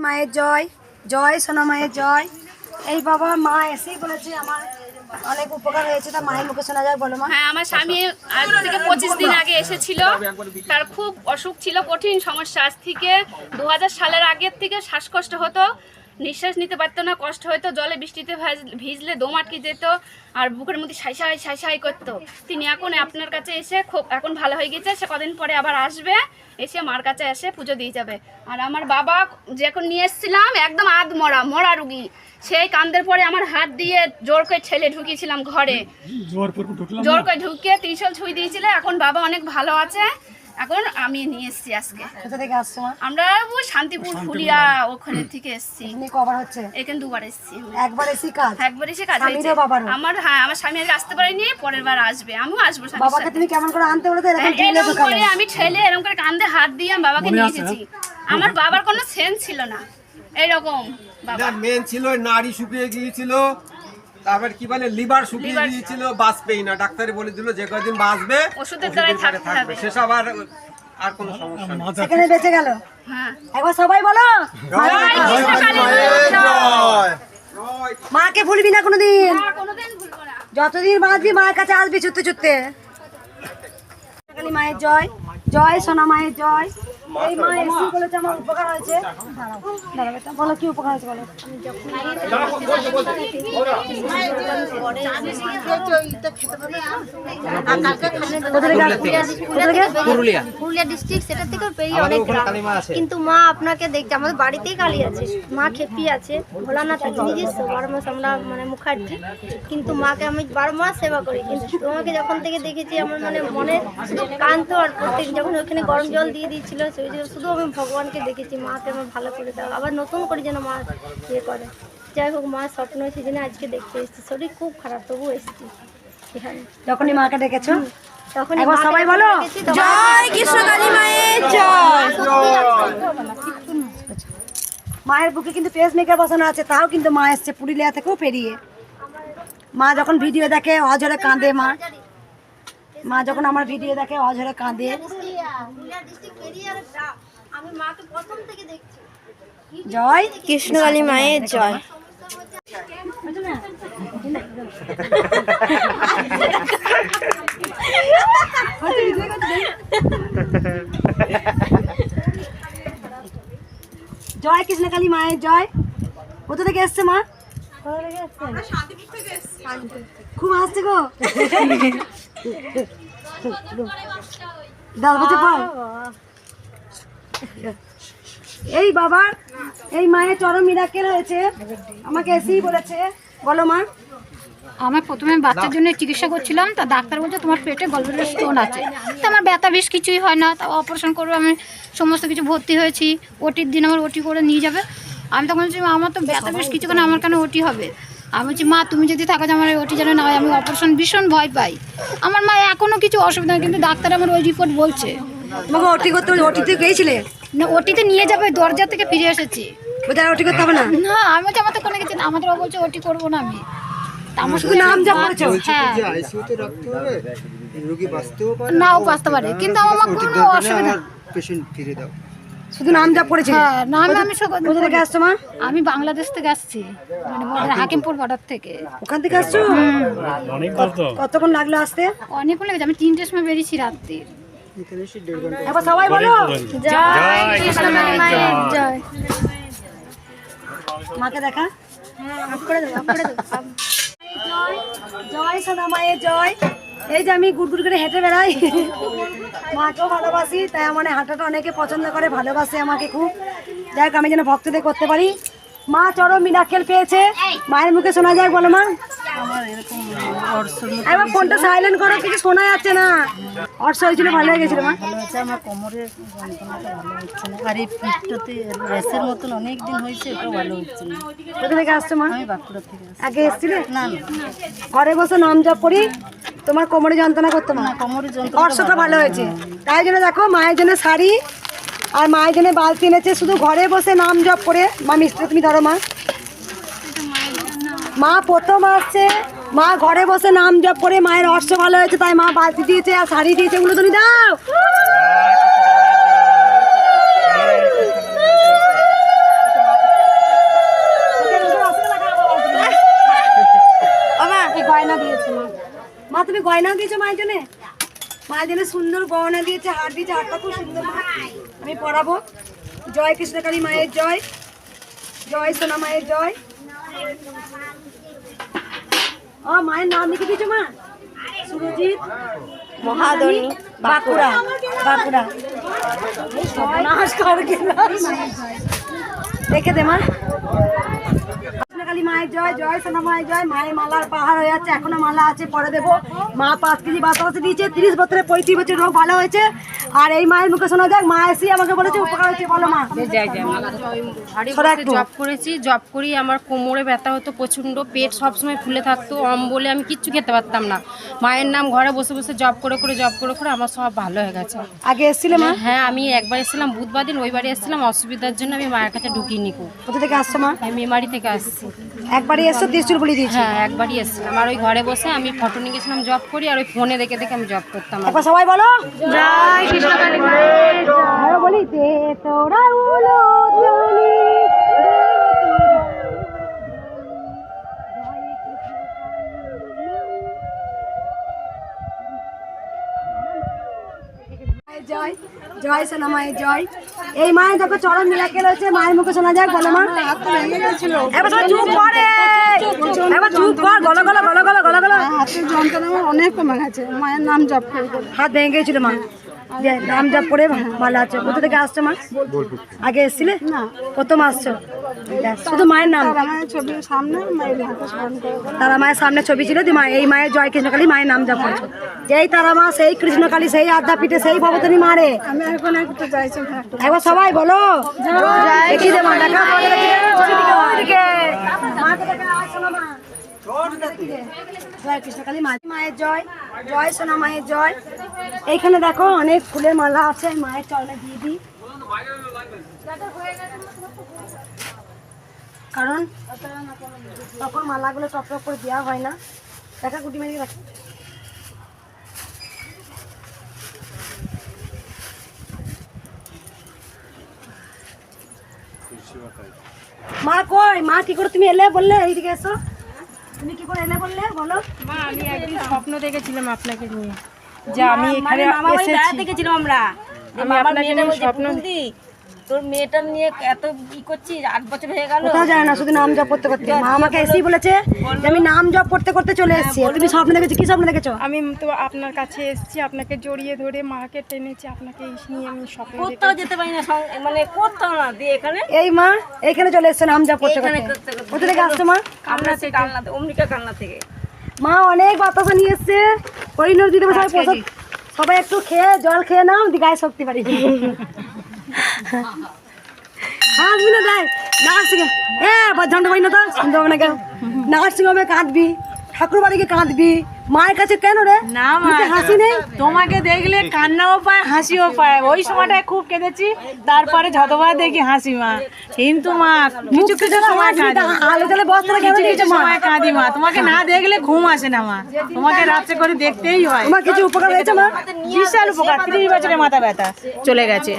মায়ের জয়, জয় সোনা মায়ের জয়। এই বাবা মা এসেই বলেছে আমার অনেক উপকার হয়েছে, তা মায়ের মুখে শোনা যায়। বলো মা। হ্যাঁ, আমার স্বামী আজ থেকে 25 দিন আগে এসেছিল। তার খুব অসুখ ছিল, কঠিন সমস্যা। আজ থেকে 2000 সালের আগের থেকে শ্বাসকষ্ট হতো, নিঃশ্বাস নিতে পারতো না, কষ্ট হতো। জলে বৃষ্টিতে ভিজলে দম আটকে যেত আর বুকের মধ্যে সাই সাই করতো। তিনি এখন আপনার কাছে এসে খুব এখন ভালো হয়ে গেছে। সে কদিন পরে আবার আসবে, এসে মার কাছে এসে পুজো দিয়ে যাবে। আর আমার বাবা যখন নিয়ে এসেছিলাম একদম মরা রুগী, সেই কান্দের পরে আমার হাত দিয়ে জোর করে ঠেলে ঢুকিয়েছিলাম ঘরে, জোর করে ঢুকিয়ে ত্রিশূল ছুঁই দিয়েছিল। এখন বাবা অনেক ভালো আছে। এখন আমি নিয়ে এসেছি আজকে। কোথা থেকে আসছো মা? আমরা ওই শান্তিপুর ফুলিয়া ওখানে থেকে এসেছি। কবার হচ্ছে? এখানে দুবার এসেছি। একবার এসে কাজ, একবার এসে কাজ হয়েছে। আমার আমার স্বামী আজকে আসতে পারেনি, পরের বার আসবে, আমিও আসবো। বাবাকে তুমি কেমন করে আনতে বলে? এরকম করে আমি ঠেলে এরকম করে কান্দে হাত দিয়ে আমি বাবাকে নিয়ে এসেছি। আমার বাবার কোনো সেন্স ছিল না, এইরকম বাবা মেন ছিল নাড়ি শুকিয়ে গিয়েছিল, তারপর কি বলে লিভার শুকিয়ে গিয়েছিল, বাঁচবেই না। ডাক্তারে বলে দিল যে কয়দিন বাঁচবে ওষুধের দ্বারাই থাকতে হবে, সেসব আর কোনো সমস্যা নেই। সেখানে বেঁচে গেল। হ্যাঁ, একবার সবাই বলো মাকে ভুলবি না কোনোদিন, কোনোদিন ভুলবো না। যতদিন বাঁচবি মায়ের কাছে আসবি ছুটতে ছুটতে। মায়ের জয়, জয় সোনা মায়ের জয়। এই মা এসে বলেছে আমার উপকার হয়েছে। দাঁড়াও বেটা, বলো কি উপকার হয়েছে বলো। পুরুলিয়া ডিস্ট্রিক্ট, সেটা থেকে পেরিয়ে অনেক গ্রাম। কিন্তু মা আপনাকে দেখতে আমাদের বাড়িতেই কালী আছে, মা খেপি আছে, ভোলানাথ আছে নিজস্ব। 12 মাস আমরা মানে মুখার্জি, কিন্তু মাকে আমি 12 মাস সেবা করি। কিন্তু তোমাকে যখন থেকে দেখেছি আমার মনে শুধু কান্ত। আর প্রত্যেক যখন ওখানে গরম জল দিয়ে দিয়েছিল, সেই শুধু আমি ভগবানকে দেখেছি, মাকে আমার ভালো করে দাও, আবার নতুন করে যেন মা ইয়ে করে। যাই হোক, মা স্বপ্ন সেদিনে আজকে দেখতে এসেছি। শরীর খুব খারাপ, তবু এসেছি এখানে। যখনই মাকে ডেকেছো তখন সবাই বলো জয় কৃষ্ণকালী মায়ের জয়। মায়ের বুকে কিন্তু পেস মেকার বসানো আছে, তাও কিন্তু মা এসছে পুরুলিয়া থেকেও পেরিয়ে। মা যখন ভিডিও দেখে অঝরে কাঁদে। মা যখন আমার ভিডিও দেখে অঝরে কাঁদে। জয় কৃষ্ণকালী মায়ের জয়। জয় কৃষ্ণকালী মায়ের জয়। কোথা থেকে এসছে মা? খুব হাসছে গো। এই বাবার এই মায়ের চরম মিরাকেল হয়েছে, আমাকে এসেই বলেছে। বলো মা। আমার প্রথমে বাচ্চার জন্য চিকিৎসা করছিলাম, তা ডাক্তার বলছে তোমার পেটে গলব্লাডার স্টোন আছে। তা আমার ব্যথা বেশ কিছুই হয় না, তা অপারেশন করবো। আমি সমস্ত কিছু ভর্তি হয়েছি, ওটির দিন আমার ওটি করে নিয়ে যাবে। আমি তখন বলছি আমার তো ব্যথা বেশ কিছু, কেন আমার কেন ওটি হবে? আমি বলছি মা তুমি যদি থাকো যে আমার ওটি যেন না হয়, আমি অপারেশন ভীষণ ভয় পাই। আমার মা এখনও কিছু অসুবিধা নেই, কিন্তু ডাক্তার আমার ওই রিপোর্ট বলছে। তোমাকে ওটি করতে বলে ওটিতে গিয়েছিলে? না, ওটিতে নিয়ে যাবে, দরজা থেকে ফিরে এসেছি। বোঝা ওটি করতে হবে না? না, আমি বলছি আমার তো কোনো কিছু না, আমাদের বলছে ওটি করবো না। আমি আমার শুধু নাম যা পড়েছো। হ্যাঁ, আইসিইউতে রাখতে হবে, রোগী বাঁচতেও পারে, নাও বাঁচতে পারে, কিন্তু আমার কোনো অসুবিধা। পেশেন্ট ফিরে দাও। শুধু নাম যা পড়েছে। হ্যাঁ, না আমি কোথা থেকে আসছো মা? আমি বাংলাদেশ থেকে আসছি, মানে হাকিমপুর বর্ডার থেকে। ওখান থেকে আসছো? কতক্ষণ লাগলো আসতে? অনেকক্ষণ লেগেছে, আমি 3টের সময় বেরিয়েছি রাত্রি। এবার সবাই বলো জয় কৃষ্ণকালী মায়ের জয়। মাকে দেখা। জয় সোনা মায়ের জয়। এই যে আমি গুড় করে হেঁটে বেড়াই, মাকেও ভালোবাসি, তাই আমার হাঁটাটা অনেকে পছন্দ করে, ভালোবাসে আমাকে খুব। যাই হোক, আমি যেন ভক্তদের করতে পারি। মা চরম মিরাকেল পেয়েছে, মায়ের মুখে শোনা যায়। বলো মা। এবার ফোনটা সাইলেন্ট করো, কিছু শোনা যাচ্ছে না। অর্শ হয়েছিল, ভালো হয়ে গেছিল মা? আমার কোমরের যন্ত্রণাটা ভালো হচ্ছে না, আর এই পিঠটাতে র্যাসের মতন অনেক দিন হয়েছে, ওটাও ভালো হচ্ছে না। কোথা থেকে আসছো মা? আমি বাঁকুড়া থেকে আসছি। আগে এসেছিলে? না, ঘরে বসে নাম জপ করি, তোমার কোমরে যন্ত্রণা করতো না? কোমরের যন্ত্রণা অর্শটা ভালো হয়েছে। তাই জন্য দেখো মায়ের জন্য শাড়ি আর মায়ের জন্য বালতি এনেছে, শুধু ঘরে বসে নাম জপ করে। মা মিষ্টি তুমি ধরো মা। মা প্রথম আসছে, মা ঘরে বসে নাম জপ করে, মায়ের অর্শ ভালো হয়েছে, তাই মা বালতি দিয়েছে আর শাড়ি দিয়েছে। এগুলো তুমি দাও। তুমি গয়নাও দিয়েছো মায়ের জন্য? মায়ের জন্য সুন্দর গয়না দিয়েছে, হার দিয়েছে, হারটা খুব সুন্দর। আমি পরাবো। জয় কৃষ্ণকালী মায়ের জয়, জয় সোনা মায়ের জয়। মায়ের নাম লিখে দিয়েছো মা? সুরজিৎ মহাদনী বাঁকুড়া, বাঁকুড়া। নমস্কার, দেখে দে মা। কৃষ্ণকালী মায়ের জয়, জয় সোনা মায়ের জয়। মায়ের মালার পাহাড় হয়ে যাচ্ছে, এখনো মালা আছে, পরে দেবো। মা 5 কেজি বাতাসে দিয়েছে, 30 বছরে 35 বছর রোগ ভালো হয়েছে। আর এই মায়ের মুখে শোনা যাক, মা এসে আমাকে বলেছে উপকার হয়েছে। বলো মা। জব করেছি, জব করি আমার কোমরে ব্যথা হতো প্রচণ্ড, পেট সবসময় ফুলে থাকতো, অম্বলে আমি কিচ্ছু খেতে পারতাম না। মায়ের নাম ঘরে বসে বসে জব করে আমার সব ভালো হয়ে গেছে। আগে এসেছিলে মা? হ্যাঁ, আমি একবার এসেছিলাম বুধবার দিন, ওই বাড়ি এসেছিলাম অসুবিধার জন্য আমি মায়ের কাছে ঢুকিয়ে নিকো। কোথা থেকে আসছো মা? আমি মেমারি থেকে আসছি। একবারই এসছো, ত্রিশূল বলি দিয়েছি? হ্যাঁ, একবারই এসেছিলাম। আর ওই ঘরে বসে আমি ফটো নিয়ে গেছিলাম জব করি, আর ওই ফোনে দেখে দেখে আমি জব করতাম। একবার সবাই বলো জয় কৃষ্ণকালী মায়ের জয়। বলি দে তোরা উলো জলি, জয় জয় সোনা মায়ের জয়। এই মায়ের দেখো চরণ মিরাকেল হয়েছে, মায়ের মুখে শোনা যাক। বলো মা। এবার চুপ করে, এবার চুপ কর, গলো গলো গলো গলো গলো গলো। হাতের যন্ত্রণা আমার অনেক কমে গেছে, মায়ের নাম জপ করে করে। হাত ভেঙে গেছিল মা, নাম জপ করে ভালো আছে। কোথা থেকে আসছো মা? আগে এসেছিলে না? প্রথম আসছো? শুধু মায়ের নাম? মায়ের ছবির সামনে মায়ের হাতে স্মরণ করে। তারা মায়ের সামনে ছবি ছিল, এই মায়ের জয় কৃষ্ণকালী মায়ের নাম জপ করছো। যেই তারা মা, সেই কৃষ্ণকালী, সেই আদ্যাপীঠে, সেই ভবতানী মারে। আমি এখন একটু যাইছি, একবার সবাই বলো দেখি দে মা। দেখা জয় কৃষ্ণকালী মায়ের জয়, জয় সোনা মায়ের জয়। এইখানে দেখো অনেক ফুলের মালা আছে, মায়ের চরণে দিয়ে দিই। কারণ তখন মালাগুলো টপ টপ করে দেওয়া হয় না। দেখা গুটি মেরে রাখো। মা কই? মা কি করে তুমি এলে বললে? এইদিকে এসো। তুমি কি করে এলে বললে বলো? মা, আমি একদিন স্বপ্ন দেখেছিলাম আপনাকে নিয়ে, যে আমি এখানে বেড়াতে দেখেছিলাম আমরা। আমি আপনাকে নিয়ে স্বপ্ন। তোর মেয়েটা নিয়ে এত ই করছিস, 8 বছর হয়ে গেল। কোথাও যায় না, শুধু নাম জপ করতে করতে। মা আমাকে এসেই বলেছে যে আমি নাম জপ করতে করতে চলে এসেছি। তুমি স্বপ্ন দেখেছো? কি স্বপ্ন দেখেছো? আমি তো আপনার কাছে এসেছি, আপনাকে জড়িয়ে ধরে মাকে টেনেছি, আপনাকে এই নিয়ে আমি স্বপ্ন কোথাও যেতে পারি না, মানে কোথাও না দিয়ে এখানে এই মা এইখানে চলে এসছে নাম জপ করতে করতে। কোথা থেকে আসছো মা? কান্না থেকে, অমৃতা কান্না থেকে। মা অনেক বাতাসা নিয়ে এসছে, পরিণর দিতে সবাই প্রসাদ। সবাই একটু খেয়ে জল খেয়ে নাও, গায়ে শক্তি পারি। আসবি না দেয় নার্সিং ঝন্ড পাই না তো শুনতে হবে না কেন? নার্সিং হোমে কাঁদবি, ঠাকুর বাড়িকে কাঁদবি, মায়ের কাছে কেন রে? না মা, হাসি নেই? তোমাকে দেখলে কান্নাও পায়, হাসিও পায়। ওই সময়টায় খুব কেঁদেছি, তারপরে যতবার দেখি হাসি মা। কিন্তু মা কিছু কিছু সময় কাঁদি, আলো জলে বস্তা কেন কিছু দিয়েছো কিছু মা? সময় কাঁদি মা। তোমাকে না দেখলে ঘুম আসে না মা, তোমাকে রাত্রে করে দেখতেই হয়। তোমার কিছু উপকার হয়েছে মা? বিশাল উপকার। 30 বছরের মাথা ব্যথা চলে গেছে,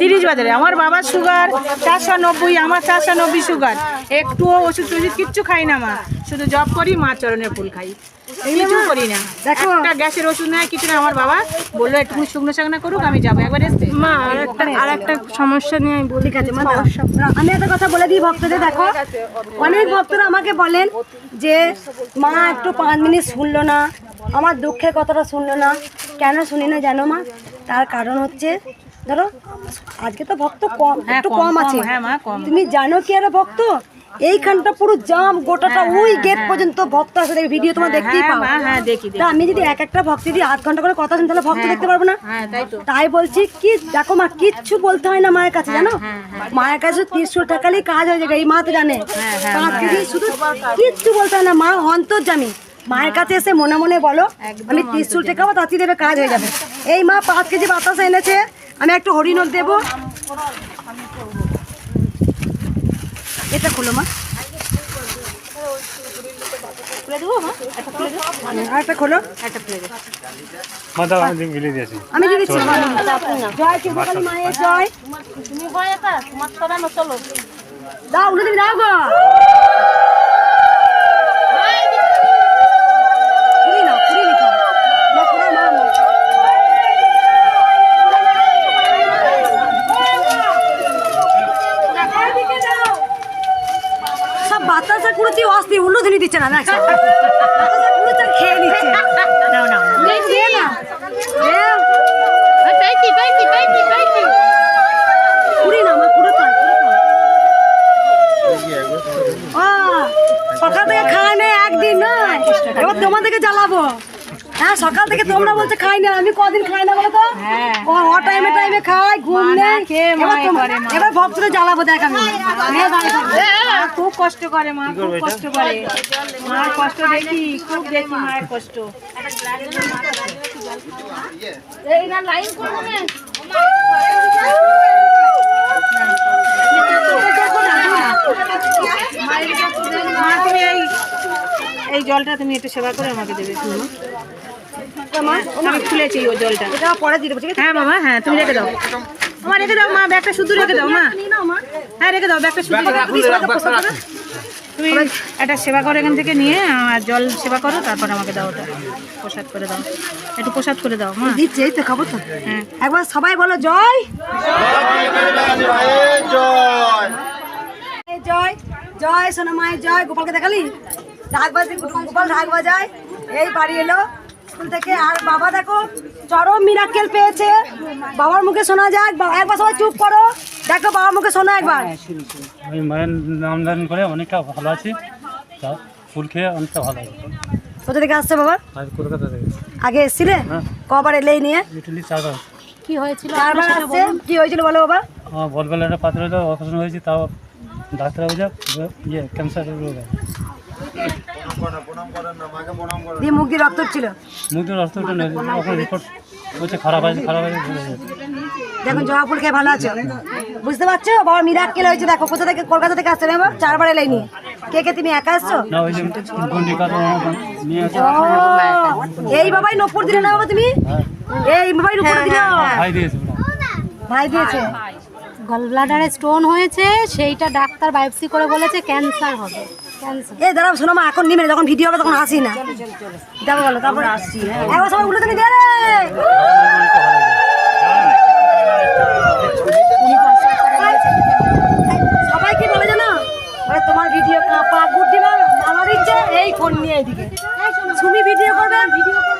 30 বছরে। আমার বাবার সুগার 490, আমার 490 সুগার। একটুও ওষুধ টষুধ কিচ্ছু খাই না মা, শুধু জব করি, মা চরণের ফুল খাই, কিছু করি না। দেখো একটা গ্যাসের ওষুধ নেয়, কিছু না। আমার বাবা বললো একটু শুকনো শাকনা করুক, আমি যাবো একবার এসে। মা আর একটা সমস্যা নিয়ে আমি বলি। ঠিক আছে মা, আমি একটা কথা বলে দিই ভক্তদের। দেখো অনেক ভক্তরা আমাকে বলেন যে মা একটু 5 মিনিট শুনলো না, আমার দুঃখের কথাটা শুনলো না। কেন শুনি না জানো মা? তার কারণ হচ্ছে ধরো আজকে তো ভক্ত কম, একটু কম আছে। হ্যাঁ মা, কম। তুমি জানো কি আরে ভক্ত এইখানটা পুরো জাম, গোটাটা ওই গেট পর্যন্ত ভক্ত আসে। ভিডিও তোমার দেখতেই পাও। হ্যাঁ দেখি। তা আমি যদি এক একটা ভক্ত যদি 8 ঘন্টা করে কথা শুনি তাহলে ভক্ত দেখতে পারবো না? হ্যাঁ তাই তো। তাই বলছি কি দেখো মা, কিচ্ছু বলতে হয় না মায়ের কাছে, জানো? মায়ের কাছে 300 টাকালেই কাজ হয়ে যাবে, এই মা তো জানে। শুধু কিচ্ছু বলতে হয় না, মা অন্তর্যামী। মায়ের কাছে এসে মনে মনে বলো আমি 300 টাকাও তাঁতি দেবে, কাজ হয়ে যাবে। এই মা 5 কেজি বাতাসা এনেছে, আমি একটু হরিণক দেবো। এটা খোলো মা, খুলে দেবো মা, একটা খুলে দেবো। আর একটা খোলো, একটা খুলে দেবো। আমি দিয়ে দিচ্ছি। জয় কৃষ্ণকালী মায়ের জয়। তুমি ভয় একা, তোমার সরানো চলো। দাও উঠে দিবি, দাও গো। পুরি নাও, পুরি নিতে হবে। বাতাসা কুড়েছি অস্থির উল্লু ধুনি দিচ্ছে না বাতাসা কুড়েছে খেয়ে নিচ্ছে দিয়ে না কুড়ি না আমার কুড়ে সকাল থেকে খায় না একদিন নয় এবার তোমাদেরকে জ্বালাবো হ্যাঁ সকাল থেকে তোমরা বলছো খাই না আমি কদিন খাই না বলো তো ও টাইমে টাইমে খাই ঘুম নেই এবার ভক্তদের জ্বালাবো দেখ আমি খুব কষ্ট করে মা, খুব কষ্ট করে। মার কষ্ট দেখি, খুব দেখি মায়ের কষ্ট। মা তুমি এই জলটা তুমি একটু সেবা করে আমাকে দেবে আমি খুলেছি ওই জলটা। এটা পরে দিয়ে দেবো ঠিক আছে? হ্যাঁ বাবা, হ্যাঁ তুমি রেখে দাও। আমার রেখে দাও মা, ব্যাগটা শুধু রেখে দাও মা। হ্যাঁ রেখে দাও, ব্যাগটা শুধু রেখে দাও। তুমি একটা সেবা করো এখান থেকে নিয়ে, আর জল সেবা করো, তারপর আমাকে দাও ওটা প্রসাদ করে দাও, একটু প্রসাদ করে দাও মা। দিচ্ছি এই তো খাবো তো। হ্যাঁ একবার সবাই বলো জয় জয় জয় সোনা মায়ের জয়। গোপালকে দেখালি ঢাক বাজে, গোপাল ঢাক বাজায়। এই বাড়ি এলো স্কুল থেকে, আর বাবা দেখো চরম মিরাক্কেল পেয়েছে। বাবার মুখে শোনা যায়, একবার সবাই চুপ করো, দেখো বাবার মুখে শোনা একবার। আমি মায়ের নাম ধারণ করে অনেকটা ভালো আছি, তা ফুল খেয়ে অনেকটা ভালো আছে। কোথা থেকে আসছে বাবা? আর কলকাতা থেকে আগে এসছিলে? কবার এলে এই নিয়ে? ইটালি 4 বার। কি হয়েছিল? 4 বার আসছে। কি হয়েছিল বলো বাবা? আমার বলবেলাটা পাত্র হয়েছে, অপারেশন হয়েছে, তাও ডাক্তার বলছে ক্যান্সার রোগ আছে। দিয়ে মুখ দিয়ে রক্ত ছিল। মুখ দিয়ে রক্ত উঠে নেই, এখন রিপোর্ট বলছে খারাপ আছে, খারাপ আছে। দেখুন জবা ফুল খেয়ে ভালো আছো, বুঝতে পারছো? বাবার মিরাক্কেল হয়েছে। দেখো কোথা থেকে, কলকাতা থেকে আসছে বাবা, 4 বার এলাই নিয়ে। কে কে তুমি একা আসছো? না ওই যে গন্ডিকার নিয়ে আছে, এই বাবাই নপুর দিলে না বাবা তুমি? এই বাবাই নপুর দিল, ভাই দিয়েছে। ভাই দিয়েছে। গলব্লাডারে স্টোন হয়েছে, সেইটা ডাক্তার বায়োপসি করে বলেছে ক্যান্সার হবে। ক্যান্সার। এই দাঁড়াও শোনো মা, এখন নিবে না, যখন ভিডিও হবে তখন আসি না। যাবো বলো, তারপরে আসছি। একবার সবাই উল্টো তুমি দে রে। সবাই কি বলে জানো? বলে তোমার ভিডিও কাপা গুড্ডি মালা দিচ্ছে, এই ফোন নিয়ে এইদিকে সুমি ভিডিও করবে,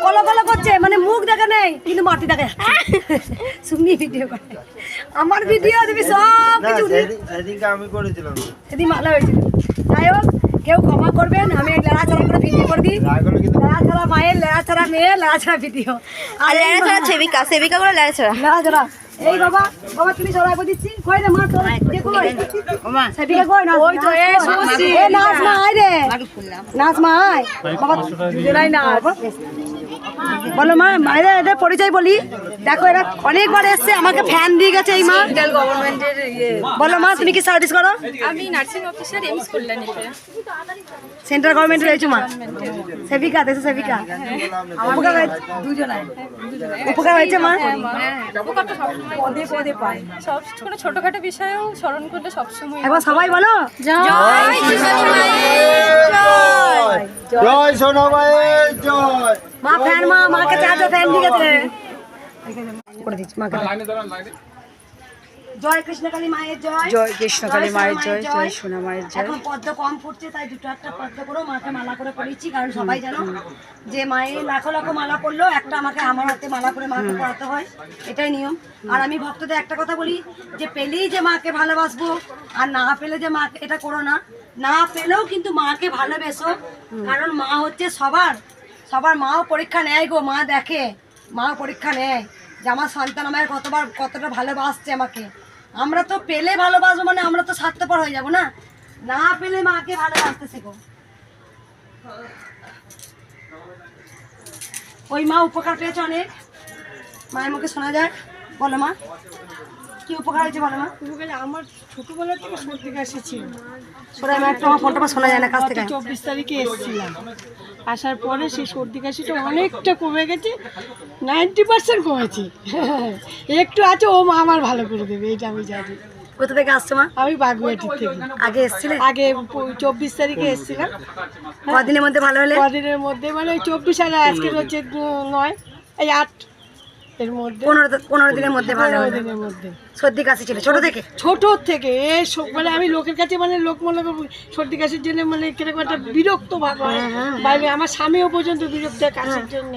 কলো কলো করছে, মানে মুখ দেখা নেই কিন্তু মাটি দেখা যাচ্ছে। সুমি ভিডিও করে, আমার ভিডিও তুমি সব কিছু আমি করেছিলাম, সেদিন ভালো হয়েছিল। যাই হোক, কেউ ক্ষমা করবেন, আমি লেড়াছাড়া করে ভিডিও করে দিই। লেড়াছাড়া মায়ের, লেড়াছাড়া মেয়ে, লেড়াছাড়া ভিডিও, আর লেড়াছাড়া সেবিকা, সেবিকা করে লেড়াছাড়া লেড়াছাড়া। এই বাবা, বাবা তুমি সরাই দিচ্ছি, কই রে মা তোর কে কই? ওমা সেবিকা কই না? ওই তো এ সুসি, এ নাচ মা আয় রে, নাচ মা আয় বাবা, জেলাই না বলো মা। মায়ের এদের পরিচয় বলি, দেখো এরা অনেকবার এসছে, আমাকে ফ্যান দিয়ে গেছে এই মা। গভর্নমেন্টের বলো মা, তুমি কি সার্ভিস করো? আমি নার্সিং অফিসার, এমস কল্যাণীতে। সেন্ট্রাল গভর্নমেন্টে রয়েছে মা, সেবিকা, দেশে সেবিকা। উপকার হয়েছে, উপকার হয়েছে মা। সব কোনো ছোটখাটো বিষয়েও স্মরণ করলে সবসময়। একবার সবাই বলো জয় সোনা মায়ের জয়। মা ফ্যান, মা মাকে চার্জে ফ্যান দিয়ে গেছে করে দিচ্ছি মাকে। জয় কৃষ্ণকালী মায়ের জয়, জয় কৃষ্ণকালী মায়ের জয়, জয় সোনা মায়ের জয়। এখন পদ্ম কম ফুটছে, তাই দুটো একটা পদ্ম করো, মাকে মালা করে পড়িয়েছি। কারণ সবাই জানো যে মায়ের লাখো লাখো মালা পড়লো, একটা আমাকে আমার হাতে মালা করে মাকে পড়াতে হয়, এটাই নিয়ম। আর আমি ভক্তদের একটা কথা বলি, যে পেলেই যে মাকে ভালোবাসবো, আর না পেলে যে মাকে, এটা করো না। না পেলেও কিন্তু মাকে ভালোবেসো, কারণ মা হচ্ছে সবার, সবার মাও পরীক্ষা নেয় গো, মা দেখে, মাও পরীক্ষা নেয় যে আমার সন্তান আমার কতটা ভালোবাসছে আমাকে। আমরা তো পেলে ভালোবাসবো, মানে আমরা তো স্বার্থপর হয়ে যাবো না। না পেলে মাকে ভালোবাসতে শেখো। ওই মা উপকার পেয়েছে অনেক, মায়ের মুখে শোনা যায়। বলো মা কি উপকার হয়েছে বলো মা। আমার ছোটবেলা থেকে সর্দি কাশি ছিল, শোনায় মা, একটু আমার ফোনটা শোনা যায় না কাছ থেকে। 24 তারিখে এসেছিলাম, আসার পরে সেই সর্দি কাশিটা অনেকটা কমে গেছে, 90% কমেছে। একটু আছে, ও মা আমার ভালো করে দেবে, এটা আমি জানি। কোথা থেকে আসছো মা? আমি বাগুয়াটির থেকে। আগে এসেছিলে? আগে 24 তারিখে এসেছিলাম। কদিনের মধ্যে ভালো হলে? কদিনের মধ্যে, মানে ওই 24 আর আজকে হচ্ছে 9, এই 8 এর মধ্যে, 15 দিনের মধ্যে ভালো 15 হলে। দিনের মধ্যে। সর্দি কাশি ছিল ছোট থেকে? ছোটোর থেকে মানে আমি লোকের কাছে মানে লোক মনে করবো সর্দি কাশির জন্য মানে কিরকম একটা বিরক্ত ভাব হয় বাইরে, আমার স্বামীও পর্যন্ত বিরক্ত হয় কাশির জন্য।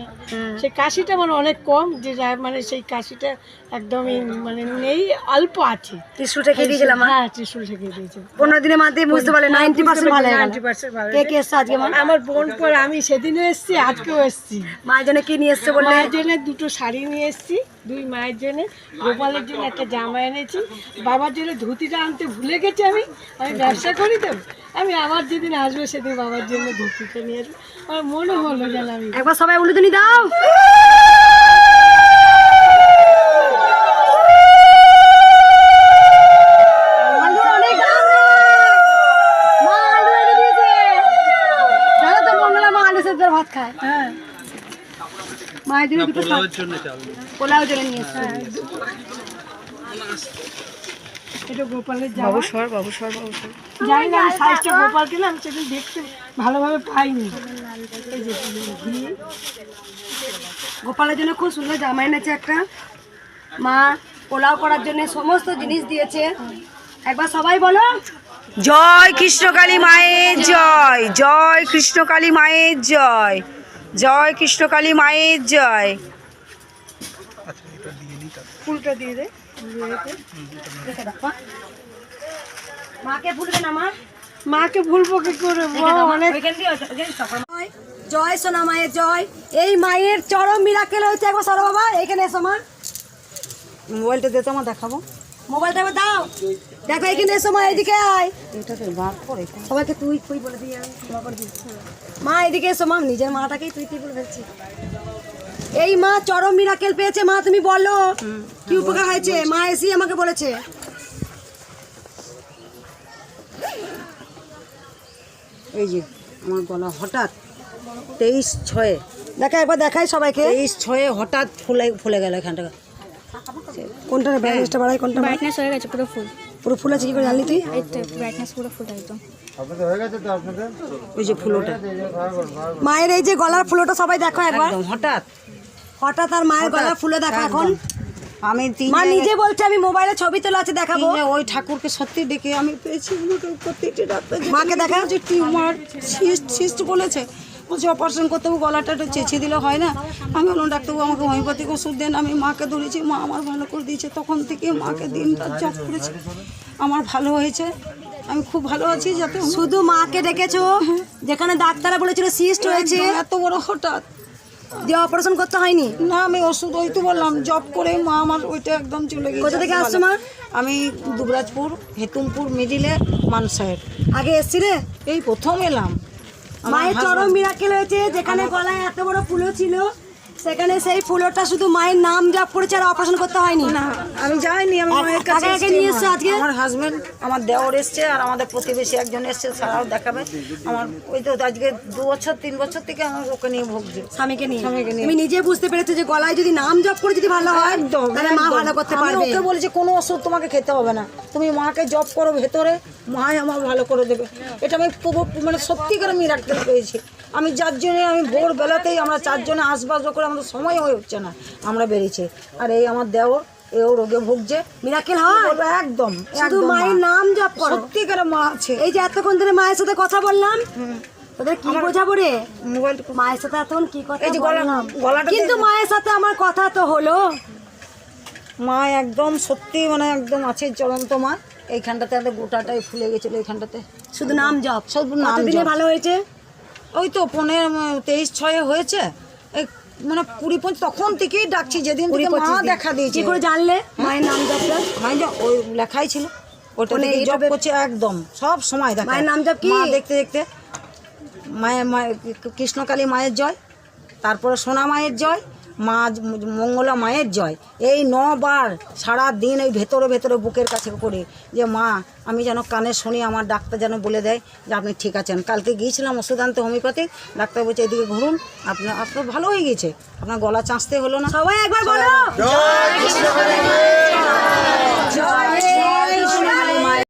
সেই কাশিটা মানে অনেক কম, যে মানে সেই কাশিটা একদমই মানে নেই, অল্প আছে। ত্রিশুলটা খেয়ে দিয়েছিলাম। হ্যাঁ, ত্রিশুল থেকে দিয়েছে। 15 দিনের মধ্যে বুঝতে পারলে 90% ভালো হয়ে গেল। 90% ভালো। কে কে এসছে আজকে মা? আমার বোন পর আমি সেদিনও এসেছি, আজকেও এসেছি। মায়ের জন্য কি নিয়ে এসছে বললে? মায়ের জন্য 2টো শাড়ি নিয়ে এসেছি, 2 মায়ের জন্য, গোপালের জন্য একটা জামা এনেছি, বাবার জন্য ধুতিটা আনতে ভুলে গেছি। আমি ব্যবসা করি তো, আমি আবার যেদিন আসবো সেদিন বাবার জন্য ধুতিটা নিয়ে আসবো। আমার মনে হলো যেন আমি একবার সবাই উলুদুনি দাও। আলু অনেক দাম রে। মা আলু এনে দিয়েছে। জানো তো মঙ্গলা মা আলু সেদ্ধ ভাত খায়। মায়ের জন্য দুটো পোলাও জন্য নিয়ে এসছে। এটা গোপালের জামা। বাবু সর জানি না, আমি সাইজটা গোপালকে না আমি সেদিন দেখতে ভালোভাবে পাইনি। এই যে ঘি, গোপালের জন্য খুব সুন্দর জামা এনেছে একটা। মা পোলাও করার জন্য সমস্ত জিনিস দিয়েছে। একবার সবাই বলো জয় কৃষ্ণকালী মায়ের জয়, জয় কৃষ্ণকালী মায়ের জয়, জয় কৃষ্ণকালী মায়ের জয়। ফুলটা দিয়ে দে। মাকে ভুলবে না মা। মাকে ভুলবো কি করে? অনেক জয় সোনা মায়ের জয়। এই মায়ের চরম মিরাকেল হয়েছে। একবার সরো বাবা, এখানে এসো মা। মোবাইলটা দে তো আমার দেখাবো। মোবাইলটা একবার দাও। দেখো এখানে এসো মা, এদিকে আয়। সবাইকে তুই তুই বলে দিই, আমি ক্ষমা করে দিই। মা এদিকে এসো মা, নিজের মাটাকেই তুই তুই বলে ফেলছি। এই মা চরম মিরাকেল পেয়েছে। মা তুমি বলো কি উপকার হয়েছে? মা এসি আমাকে বলেছে। এই যে আমার গলা হঠাৎ 23/6 দেখা একবার দেখাই সবাইকে। 23/6 হঠাৎ ফুলে গেল এখানটা। কোনটা ব্রাইটনেসটা বাড়াই, কোনটা ব্রাইটনেস হয়ে গেছে পুরো ফুল। পুরো ফুল আছে? কি করে জানলি তুই? এই তো ব্রাইটনেস পুরো ফুল একদম। ওই যে ফুলোটা মায়ের এই যে গলার ফুলোটা সবাই দেখো একবার। একদম হঠাৎ হঠাৎ আর মায়ের গলার ফুলে দেখো এখন। আমি মা নিজে বলছে আমি মোবাইলে ছবি তোলা আছে দেখাবো। ওই ঠাকুরকে সত্যি ডেকে আমি পেয়েছি। প্রত্যেকটি ডাক্তার মাকে দেখা যে টিউমার সিস্ট বলেছে, বলছে অপারেশন করতে হবে, গলাটা একটু চেঁচিয়ে দিলে হয় না। আমি বললাম ডাক্তারবাবু আমাকে হোমিওপ্যাথিক ওষুধ দেন। আমি মাকে ধরেছি, মা আমার ভালো করে দিয়েছে। তখন থেকে মাকে দিন রাত জপ করেছি, আমার ভালো হয়েছে। আমি খুব ভালো আছি। যাতে শুধু মাকে ডেকেছো, যেখানে ডাক্তাররা বলেছিল সিস্ট হয়েছে, এত বড় হঠাৎ দিয়ে অপারেশন করতে হয়নি। না, আমি ওষুধ ওই তো বললাম জব করে মা আমার ওইটা একদম চলে গেছে। কোথা থেকে আসছো মা? আমি দুবরাজপুর হেতুমপুর মিডিলে মানসাহের। আগে এসছিলে? এই প্রথম এলাম। মায়ের চরম মিরাকেল হয়েছে। যেখানে গলায় এত বড় ফুলো ছিল, সেখানে সেই ফুলোটা শুধু মায়ের নাম জপ করেছে, আর অপারেশন করতে হয়নি। না, আমি যাইনি। আমি মায়ের কাছে আগে নিয়ে এসছো আজকে? আমার হাজবেন্ড, আমার দেওর এসছে, আর আমাদের প্রতিবেশী একজন এসছে, সারাও দেখাবে। আমার ওই তো আজকে 2 বছর 3 বছর থেকে আমার ওকে নিয়ে ভুগছে, স্বামীকে নিয়ে। স্বামীকে নিয়ে। তুমি নিজে বুঝতে পেরেছো যে গলায় যদি নাম জপ করে যদি ভালো হয়, তাহলে মা ভালো করতে আমি পারবে। ওকে বলেছি কোনো ওষুধ তোমাকে খেতে হবে না, তুমি মাকে জপ করো ভেতরে, মাই আমার ভালো করে দেবে। এটা আমি মানে সত্যিকার আমি রাখতে পেয়েছি। আমি যার জন্যে আমি ভোরবেলাতেই আমরা 4 জনে আসবাস করে, আমাদের সময় হয়ে উঠছে না, আমরা বেরিয়েছি। আর এই আমার দেওর এও রোগে ভুগছে। মিরাকেল হয় একদম, শুধু মায়ের নাম জপ করো। সত্যিকার মা আছে। এই যে এতক্ষণ ধরে মায়ের সাথে কথা বললাম, তোদের কি বোঝাবো রে? মোবাইল মায়ের সাথে এতক্ষণ কি কথা এই যে বললাম, গলাটা কিন্তু মায়ের সাথে আমার কথা তো হলো। মা একদম সত্যি মানে একদম আছে চলন্ত মা। এইখানটাতে একটা গোটাটাই ফুলে গেছিলো, এইখানটাতে শুধু নাম জপ। শুধু নাম কতদিনে ভালো হয়েছে? ওই তো 23/6 হয়েছে। এই মানে 20 তখন থেকেই ডাকছি, যেদিন থেকে মা দেখা দিয়েছে। কি করে জানলে মায়ের নাম জপটা? ওই লেখাই ছিল, ওটা থেকে জপ করছে একদম সব সময়। দেখা মায়ের নাম জপ কি? মা দেখতে দেখতে মায়ের কৃষ্ণকালী মায়ের জয়, তারপরে সোনা মায়ের জয়, মা মঙ্গলা মায়ের জয়। এই 9 বার সারা দিন এই ভেতরে ভেতরে বুকের কাছে করে, যে মা আমি যেন কানে শুনি, আমার ডাক্তার যেন বলে দেয় যে আপনি ঠিক আছেন। কালকে গিয়েছিলাম ওষুধ আনতে হোমিওপ্যাথিক, ডাক্তার বলছে এদিকে ঘুরুন, আপনার ভালো হয়ে গেছে, আপনার গলা চাঁচতে হলো না। সবাই একবার বলো জয় কৃষ্ণ।